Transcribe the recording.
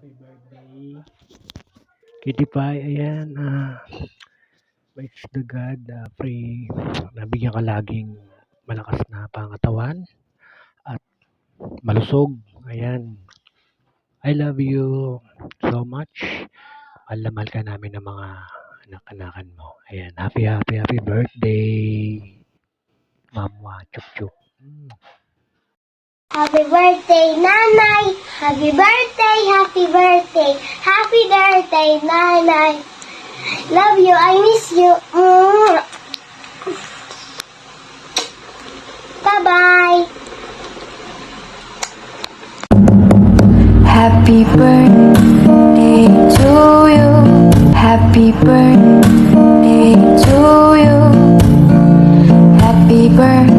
happy birthday. Kitty Pie, ayan. By the God, pray, nabigyan ka laging malakas na pangatawan at malusog. Ayan. I love you so much. Mahal na mahal ka namin ng mga anak-anakan mo. Ayan. Happy, happy, happy birthday. Mamwa, chup chup. Happy birthday, Nanay! Happy birthday, happy birthday, happy birthday, Nanay! Love you, I miss you. Bye-bye! Happy birthday to you. Happy birthday to you. Happy birthday.